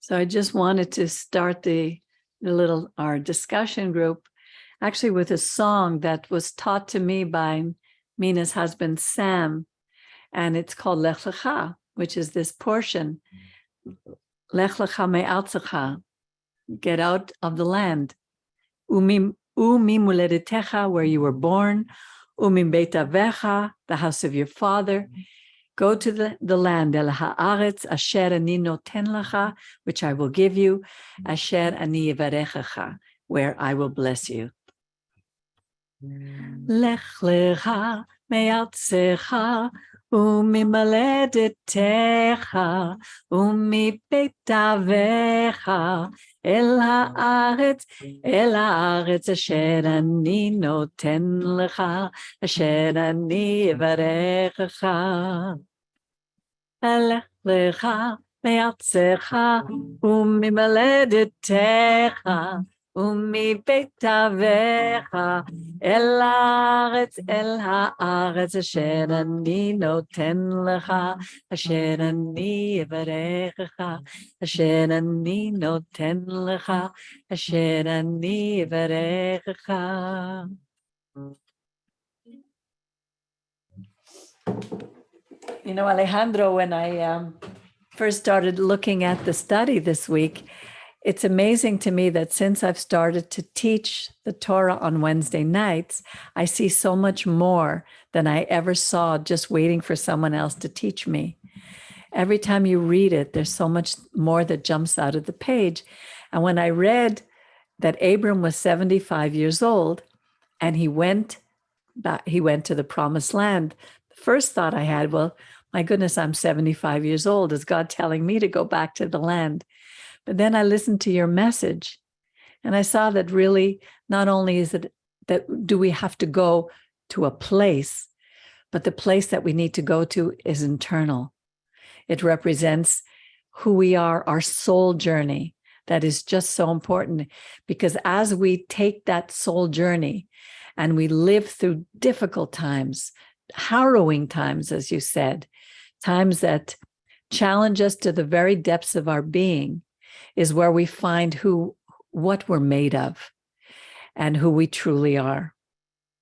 So I just wanted to start our discussion group actually with a song that was taught to me by Mina's husband, Sam, and it's called Lecha, which is this portion. Lecha me'artzecha, get out of the land. Umi muledetecha, where you were born. Umi beit avecha, the house of your father. Go to the land, el haaretz asher ani noten lecha, which I will give you, asher ani yivarechecha, where I will bless you. Lech lecha me'artzecha umimaledetecha umibeit avecha el haaretz asher ani noten lecha, asher ani yivarechecha. Lech lecha me'artzecha umimaledetecha umibeit avecha el haaretz asher ani noten lecha, asher ani yivarechecha, asher ani noten lecha, asher ani yivarechecha. You know, Alejandro, when I first started looking at the study this week, it's amazing to me that since I've started to teach the Torah on Wednesday nights, I see so much more than I ever saw just waiting for someone else to teach me. Every time you read it, there's so much more that jumps out of the page. And when I read that Abram was 75 years old and he went to the promised land, the first thought I had, well, my goodness, I'm 75 years old. Is God telling me to go back to the land? But then I listened to your message and I saw that really not only is it that do we have to go to a place, but the place that we need to go to is internal. It represents who we are, our soul journey. That is just so important, because as we take that soul journey and we live through difficult times, harrowing times, as you said, times that challenge us to the very depths of our being, is where we find what we're made of and who we truly are.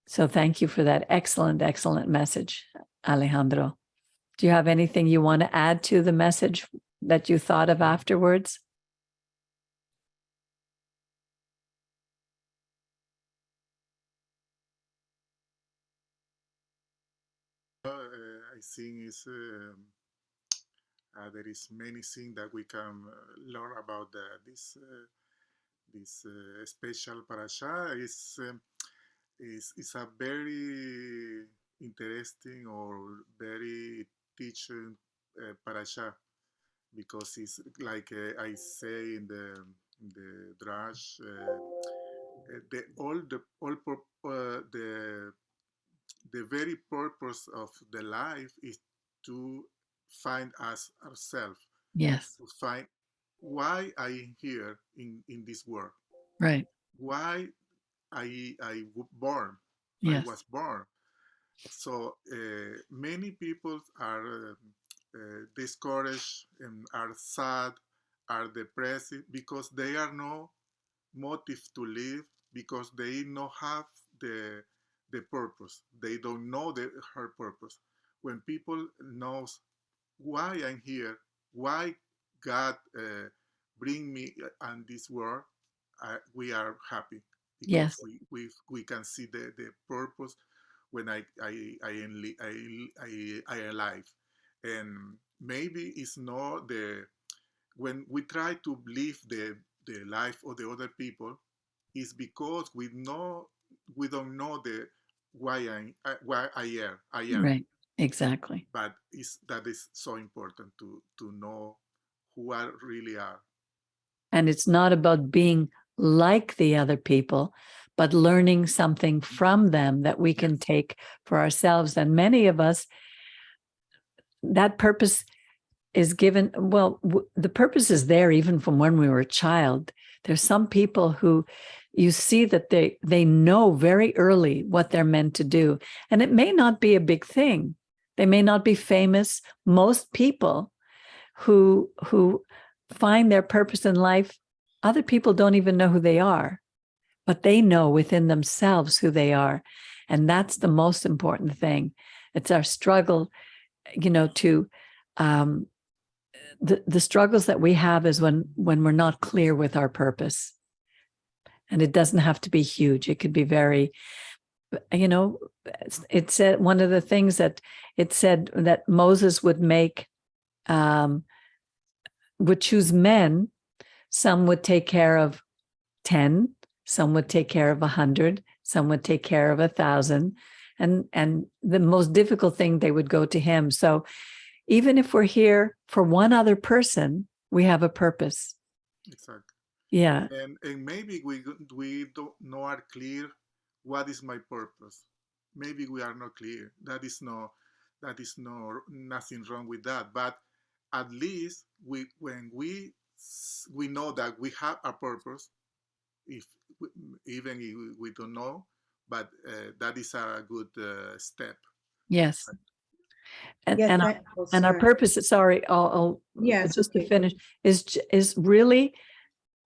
So thank you for that excellent, excellent message, Alejandro. Do you have anything you want to add to the message that you thought of afterwards? I think there is many things that we can learn about this special parasha. It's a very interesting or very teaching parasha, because it's like I say in the drash, the very purpose of the life is to find us ourselves. Yes. To find why I am here in this world. Right. Why I born. Yes. I was born. So many people are discouraged and are sad, are depressed, because they are no motive to live, because they don't have the purpose. They don't know her purpose. When people knows why I'm here, why God bring me on this world, we are happy, because Yes. we can see the purpose when I alive. And maybe it's not when we try to live the life of the other people, is because we don't know the why I am. Right. Exactly. But that is so important to know who I really are. And it's not about being like the other people, but learning something from them that we can take for ourselves. And many of us, that purpose is given, well, the purpose is there even from when we were a child. There's some people who you see that they know very early what they're meant to do. And it may not be a big thing. They may not be famous. Most people who find their purpose in life, other people don't even know who they are, but they know within themselves who they are. And that's the most important thing. It's our struggle, to the struggles that we have is when we're not clear with our purpose. And it doesn't have to be huge. It could be very, it said one of the things that it said that Moses would choose men. Some would take care of 10, some would take care of 100, some would take care of 1,000. And the most difficult thing, they would go to him. So even if we're here for one other person, we have a purpose. Exactly. Yeah. And maybe we don't know are clear what is my purpose. Maybe we are not clear. That is nothing wrong with that. But at least when we know that we have a purpose, even if we don't know, but that is a good step. Yes. And Yeah, and our purpose, sorry, I'll yes, just okay. to finish, is really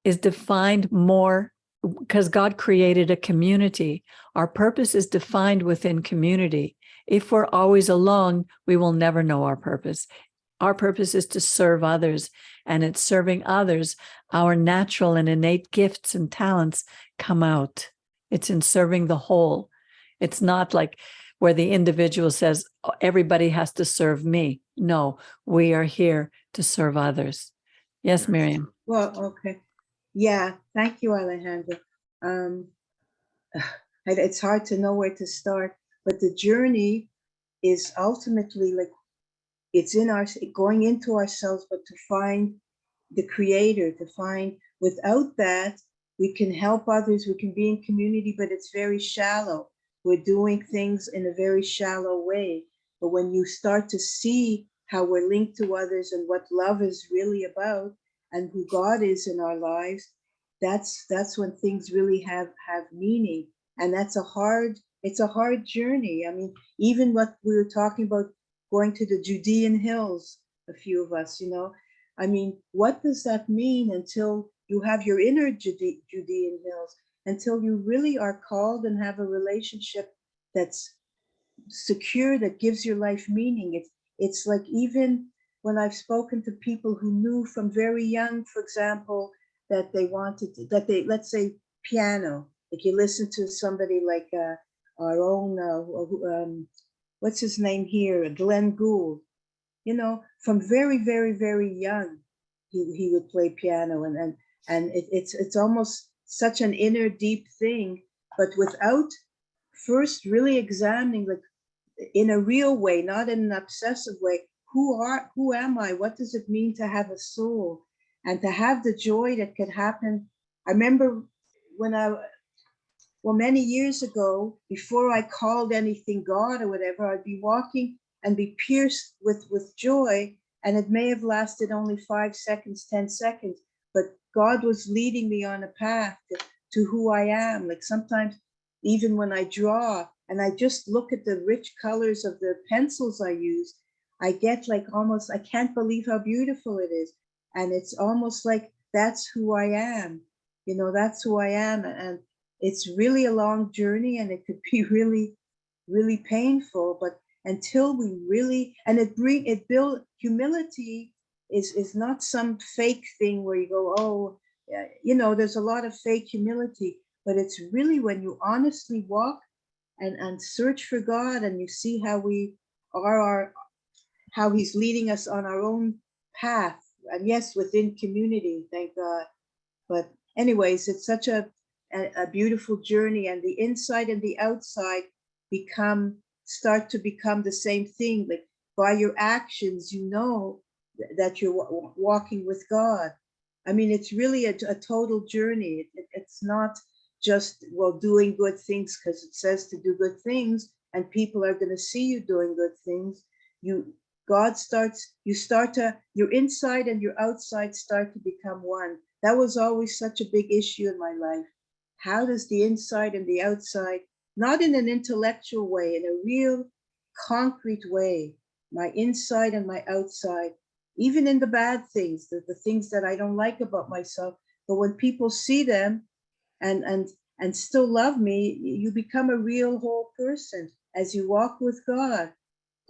defined more because God created a community. Our purpose is defined within community. If we're always alone, we will never know our purpose. Our purpose is to serve others, and it's serving others. Our natural and innate gifts and talents come out. It's in serving the whole. It's not like where the individual says, oh, everybody has to serve me. No, we are here to serve others. Yes, Miriam. Well, okay. Yeah, thank you, Alejandro. It's hard to know where to start, but the journey is ultimately like it's in our going into ourselves, but to find the creator, to find without that, we can help others, we can be in community, but it's very shallow. We're doing things in a very shallow way. But when you start to see how we're linked to others and what love is really about and who God is in our lives, that's when things really have meaning. And it's a hard journey. I mean, even what we were talking about, going to the Judean hills, a few of us, I mean, what does that mean until you have your inner Judean hills, until you really are called and have a relationship that's secure, that gives your life meaning? It's like, even when I've spoken to people who knew from very young, for example, that they wanted to, let's say piano. If you listen to somebody like our own, what's his name here, Glenn Gould, from very, very, very young, he would play piano, and it's almost such an inner deep thing, but without first really examining, like, in a real way, not in an obsessive way, who am I? What does it mean to have a soul and to have the joy that could happen? I remember when many years ago, before I called anything God or whatever, I'd be walking and be pierced with joy, and it may have lasted only 5 seconds, 10 seconds, but God was leading me on a path to who I am. Like, sometimes even when I draw and I just look at the rich colors of the pencils I use, I get like almost, I can't believe how beautiful it is. And it's almost like that's who I am. That's who I am. And it's really a long journey, and it could be really, really painful, but until we really, and it build humility is not some fake thing where you go, oh, there's a lot of fake humility, but it's really when you honestly walk and search for God, and you see how we are how he's leading us on our own path, and yes, within community, thank God. But anyways, it's such a beautiful journey, and the inside and the outside start to become the same thing. Like, by your actions, that you're walking with God. I mean, it's really a total journey. It's not just, well, doing good things because it says to do good things and people are going to see you doing good things. Your inside and your outside start to become one. That was always such a big issue in my life. How does the inside and the outside, not in an intellectual way, in a real concrete way, my inside and my outside even in the bad things, the things that I don't like about myself. But when people see them and still love me, you become a real whole person as you walk with God.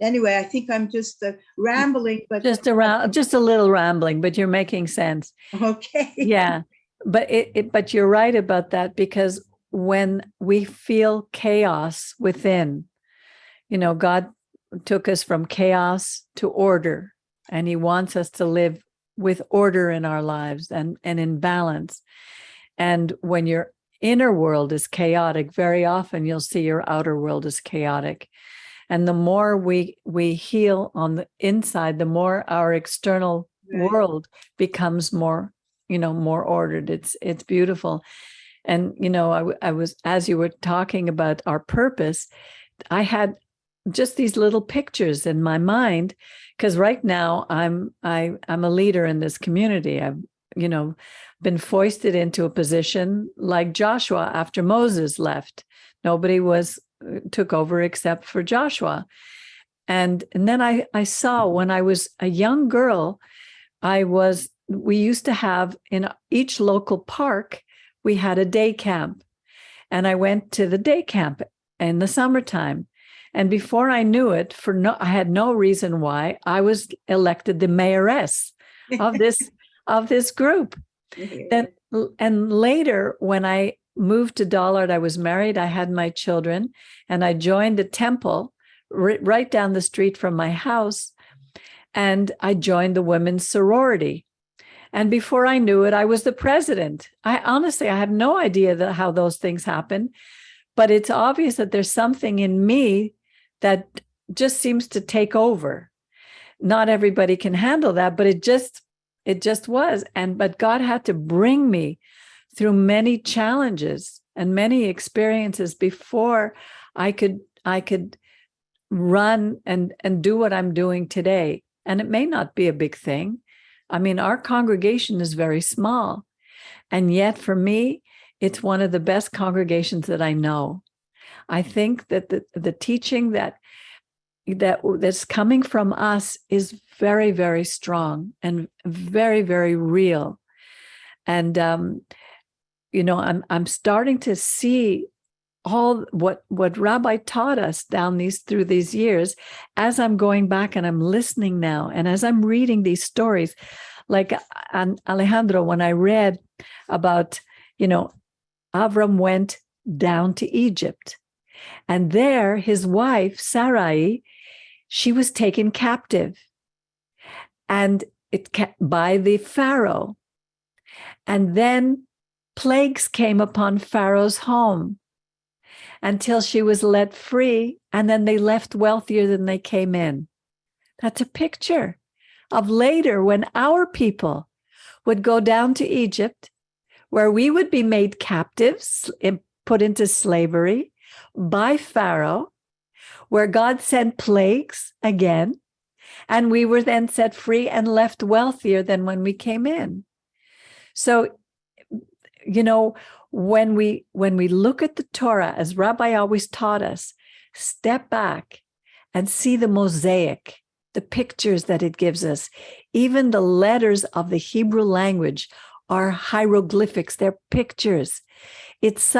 Anyway, I think I'm just rambling, but just a little rambling, but you're making sense. okay. Yeah, but but you're right about that, because when we feel chaos within, God took us from chaos to order, and he wants us to live with order in our lives and in balance. And when your inner world is chaotic, very often you'll see your outer world is chaotic. And the more we heal on the inside, the more our external world becomes more, more ordered. It's beautiful. And, I was, as you were talking about our purpose, I had just these little pictures in my mind, because right now I'm a leader in this community. I've, been foisted into a position like Joshua after Moses left. Nobody took over except for Joshua. And then I saw, when I was a young girl, we used to have in each local park, we had a day camp. And I went to the day camp in the summertime. And before I knew it, I had no reason why, I was elected the mayoress of this group. And later, when I moved to Dollard, I was married, I had my children, and I joined a temple right down the street from my house. And I joined the women's sorority. And before I knew it, I was the president. I have no idea how those things happen, but it's obvious that there's something in me that just seems to take over. Not everybody can handle that, but it just was. But God had to bring me through many challenges and many experiences before I could run and do what I'm doing today. And it may not be a big thing. I mean, our congregation is very small. And yet for me, it's one of the best congregations that I know. I think that the teaching that's coming from us is very, very strong and very, very real. And, I'm starting to see all what Rabbi taught us through these years, as I'm going back and I'm listening now. And as I'm reading these stories, like Alejandro, when I read about, Avram went down to Egypt, and there his wife, Sarai, she was taken captive and by the Pharaoh. And then plagues came upon Pharaoh's home until she was let free, and then they left wealthier than they came in. That's a picture of later when our people would go down to Egypt, where we would be made captives and put into slavery by Pharaoh, where God sent plagues again, and we were then set free and left wealthier than when we came in. So, when we look at the Torah, as Rabbi always taught us, step back and see the mosaic, the pictures that it gives us. Even the letters of the Hebrew language are hieroglyphics, they're pictures. It's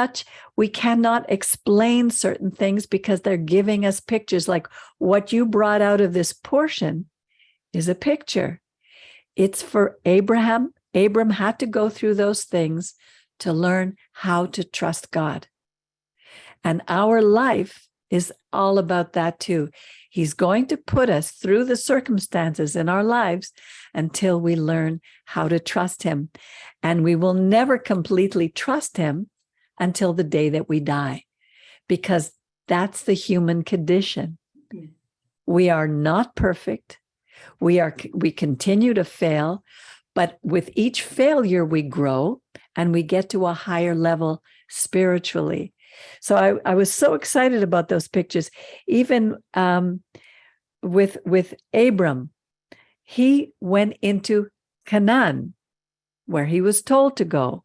we cannot explain certain things because they're giving us pictures. Like what you brought out of this portion is a picture. It's for Abraham. Abram had to go through those things to learn how to trust God. And our life is all about that too. He's going to put us through the circumstances in our lives until we learn how to trust him. And we will never completely trust him until the day that we die, because that's the human condition. We are not perfect. We continue to fail, but with each failure we grow and we get to a higher level spiritually. So I was so excited about those pictures. Even with Abram, he went into Canaan, where he was told to go.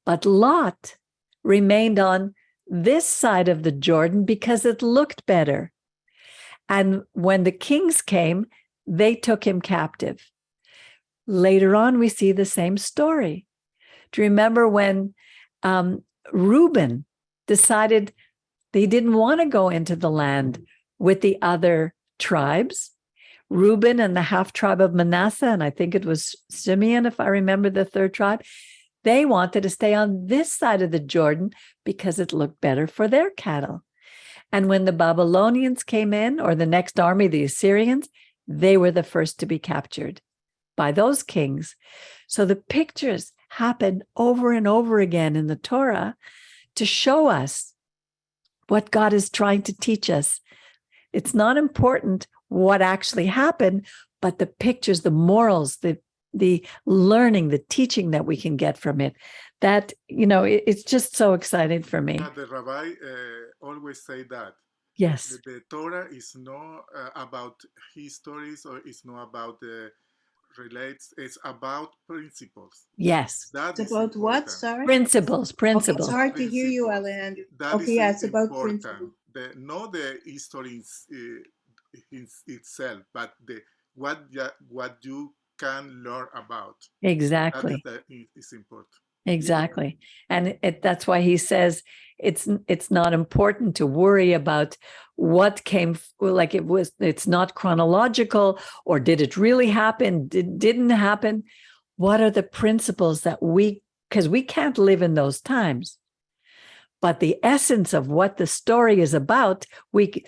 But Lot remained on this side of the Jordan because it looked better. And when the kings came, they took him captive. Later on, we see the same story. Do you remember when Reuben decided they didn't want to go into the land with the other tribes? Reuben and the half tribe of Manasseh, and I think it was Simeon, if I remember the third tribe, they wanted to stay on this side of the Jordan because it looked better for their cattle. And when the Babylonians came in, or the next army, the Assyrians, they were the first to be captured by those kings. So the pictures happen over and over again in the Torah to show us what God is trying to teach us. It's not important what actually happened, but the pictures, the morals, the learning, the teaching that we can get from it. That, it's just so exciting for me. The Rabbi always say that. Yes. The Torah is not about histories, or it's not about the relates. It's about principles. Yes. That It's is about what? important. Sorry. Principles. Okay, it's hard to hear you, Principles. Alejandro. That Okay, is yeah, it's about important. principles. Not the history itself, but what you can learn about. Exactly. That is important. Exactly. And that's why he says it's not important to worry about what came, like it's not chronological, or did it really happen? Didn't happen? What are the principles that because we can't live in those times, but the essence of what the story is about, we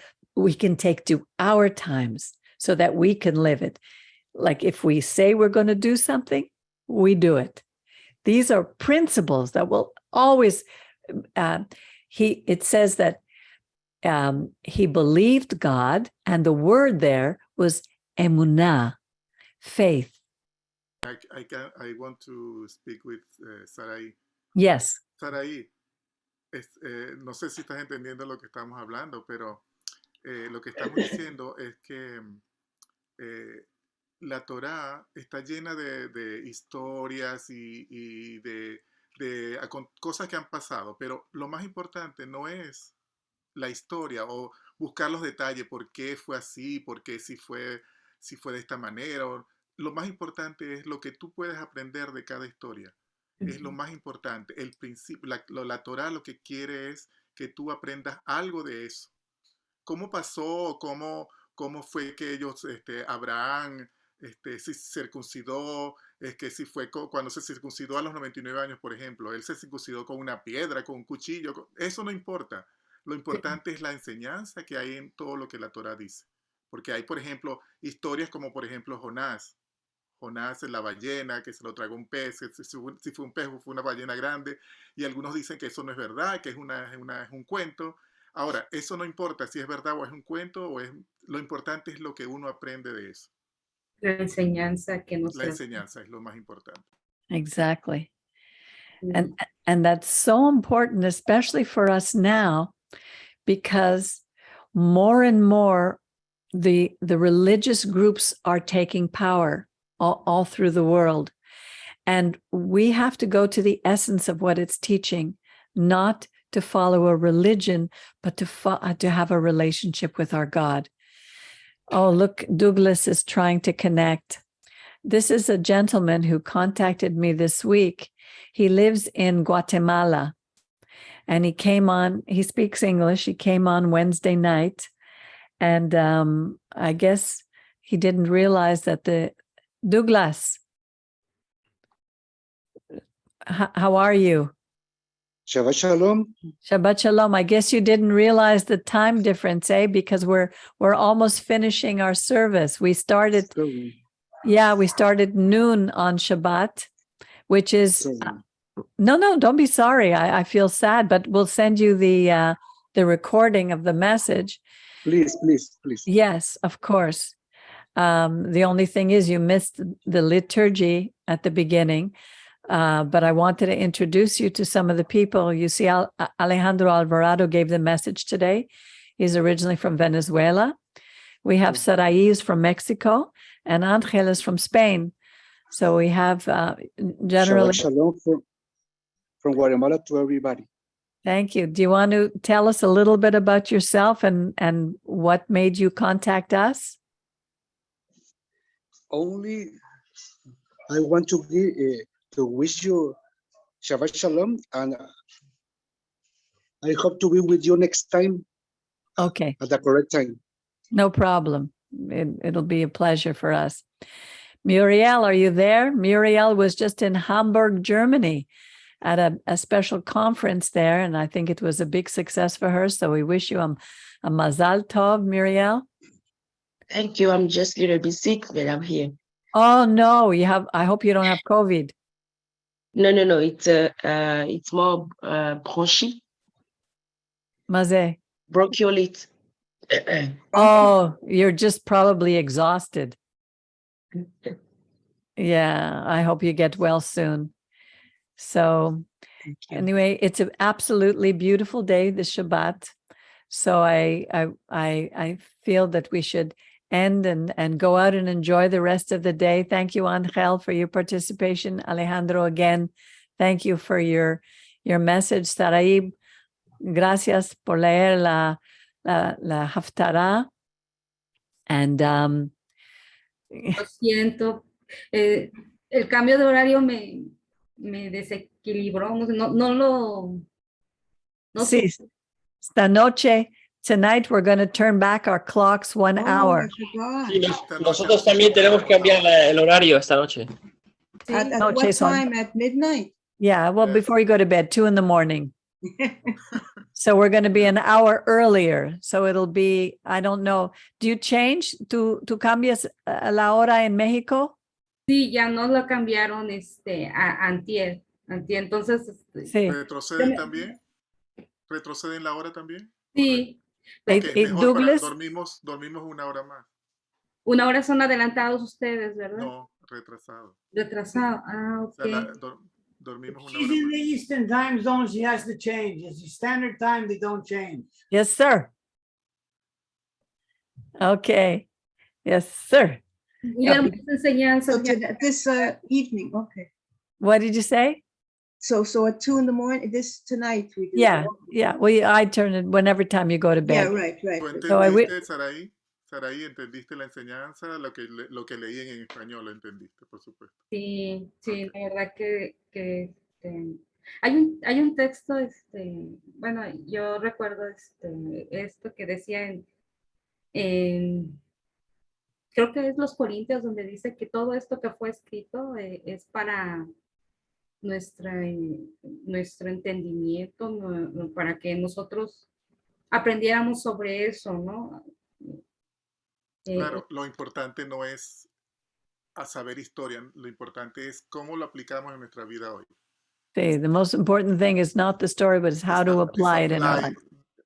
can take to our times so that we can live it. Like if we say we're going to do something, we do it. These are principles that will always, it says that he believed God, and the word there was emunah, faith. I want to speak with Sarai. Yes. Sarai, no sé si estás entendiendo lo que estamos hablando, pero lo que estamos diciendo es que la Torá está llena de historias y de cosas que han pasado, pero lo más importante no es la historia o buscar los detalles, por qué fue así, por qué si fue de esta manera. Lo más importante es lo que tú puedes aprender de cada historia. Es lo más importante. El principio, la Torá lo que quiere es que tú aprendas algo de eso. ¿Cómo pasó? ¿Cómo fue que ellos, Abraham, se circuncidó? Es que si fue cuando se circuncidó a los 99 años, por ejemplo, él se circuncidó con una piedra, con un cuchillo. Eso no importa. Lo importante es la enseñanza que hay en todo lo que la Torá dice. Porque hay, por ejemplo, historias como, por ejemplo, Jonás. Jonás en la ballena, que se lo tragó un pez, si fue un pez o fue una ballena grande, y algunos dicen que eso no es verdad, que es un cuento. Ahora, eso no importa si es verdad o es un cuento, lo importante es lo que uno aprende de eso. La enseñanza que nos La enseñanza es lo más importante. Exactly. And that's so important, especially for us now, because more and more the religious groups are taking power all through the world. And we have to go to the essence of what it's teaching, not to follow a religion, but to have a relationship with our God. Oh, look, Douglas is trying to connect. This is a gentleman who contacted me this week. He lives in Guatemala, and he speaks English. He came on Wednesday night, and I guess he didn't realize that Douglas, how are you? Shabbat Shalom. Shabbat Shalom. I guess you didn't realize the time difference, because we're almost finishing our service. We started noon on Shabbat, which is no, don't be sorry. I feel sad, but we'll send you the recording of the message. Please. Yes, of course. The only thing is you missed the liturgy at the beginning, but I wanted to introduce you to some of the people. You see, Alejandro Alvarado gave the message today. He's originally from Venezuela. We have Sarai, who's from Mexico, and Angel is from Spain. So we have generally... Shabbat Shalom from Guatemala to everybody. Thank you. Do you want to tell us a little bit about yourself and what made you contact us? Only I want to wish you Shabbat Shalom, and I hope to be with you next time Okay, at the correct time. no problem. It'll be a pleasure for us. Muriel, are you there? Muriel was just in Hamburg, Germany at a special conference there, and I think it was a big success for her. So we wish you a mazal tov, Muriel. Thank you. I'm just a little bit sick, but I'm here. Oh no, I hope you don't have COVID. No. It's more bronchi, Maze. bronchiolite. Oh, you're just probably exhausted. Yeah, I hope you get well soon. So Thank you. anyway, it's an absolutely beautiful day, this Shabbat. So I feel that we should end and go out and enjoy the rest of the day. Thank you, Angel, for your participation. Alejandro, again, thank you for your message. Sarai, gracias por leer la Haftarah. And Lo siento. El cambio de horario me desequilibró. No sí, esta noche, tonight we're going to turn back our clocks 1 hour. I forgot. Sí, nosotros también tenemos que cambiar el horario esta noche. At No, what Jason. time? At midnight? Yeah, well, Yes. before you go to bed, 2 a.m. So we're going to be an hour earlier. So it'll be, I don't know. Do you change? ¿Tú cambias la hora en México? Sí, ya no lo cambiaron a antier. Entonces, Sí. ¿Retroceden también? ¿Retroceden la hora también? sí, Y- Ok, y mejor Douglas? dormimos 1 hora más. 1 hora son adelantados ustedes, ¿verdad? No, retrasado. Retrasado. O sea, Ok. dormimos 1 She's hora in más. the Eastern time zone, she has to change. It's the standard time, they don't change. Yes, sir. Okay. Yes, sir. Muy hermosa enseñanza. So this evening, okay. What did you say? So at 2 a.m, this tonight we do. Yeah, yeah. Well, I turn it whenever time you go to Yeah, bed. right. ¿Tú So I entendiste, Saraí? Saraí, ¿entendiste la enseñanza? Lo que leí en español, lo entendiste, por supuesto. Sí, Ok. la verdad que hay un texto, bueno, yo recuerdo esto que decía creo que es los Corintios, donde dice que todo esto que fue escrito es para nuestro entendimiento, para que nosotros aprendiéramos sobre eso, ¿no? Claro, lo importante no es a saber historia, lo importante es cómo lo aplicamos en nuestra vida hoy. See, the most important thing is not the story, but it's how to apply it in our life.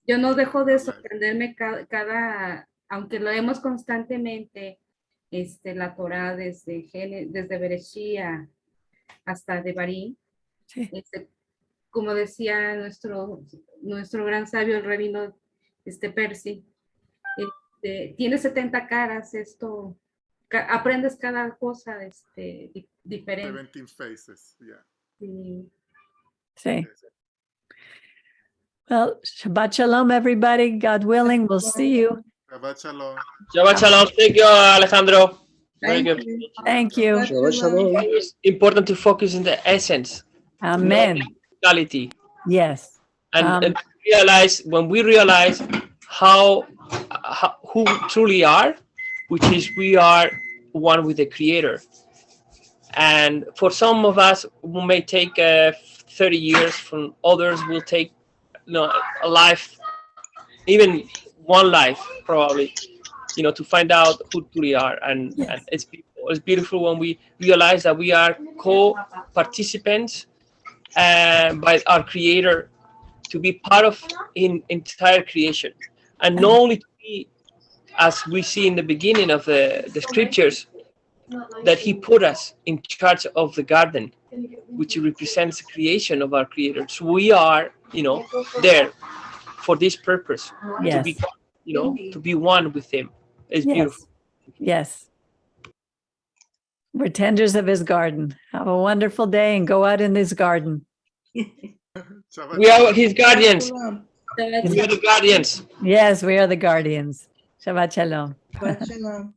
Yo no dejo de sorprenderme cada aunque lo leemos constantemente, la Torá desde Bereshit hasta Devarim, Sí. como decía nuestro gran sabio, el rabino Percy, tiene 70 caras, aprendes cada cosa diferente. 17 faces, yeah. Sí. See. Well, Shabbat Shalom, everybody. God willing, we'll see you. Shabbat shalom. Shabbat shalom. Thank you, Alejandro. Very Thank good. you. Thank you. Shabbat Shalom. It's important to focus on the essence, Amen. reality, Yes. and when we realize who truly are, which is we are one with the Creator. And for some of us, who may take 30 years. From others, will take a life, even one life, probably, to find out who truly are. And it's beautiful when we realize that we are co-participants by our Creator, to be part of entire creation, and not only to be, as we see in the beginning of the scriptures, that He put us in charge of the garden, which represents the creation of our Creator. So we are, there for this purpose, Yes. to be one with Him. It's beautiful. Yes. We're tenders of His garden. Have a wonderful day and go out in His garden. Shabbat We are shalom. His guardians. Shalom. We are the guardians. Yes, we are the guardians. Shabbat Shalom. Shabbat shalom.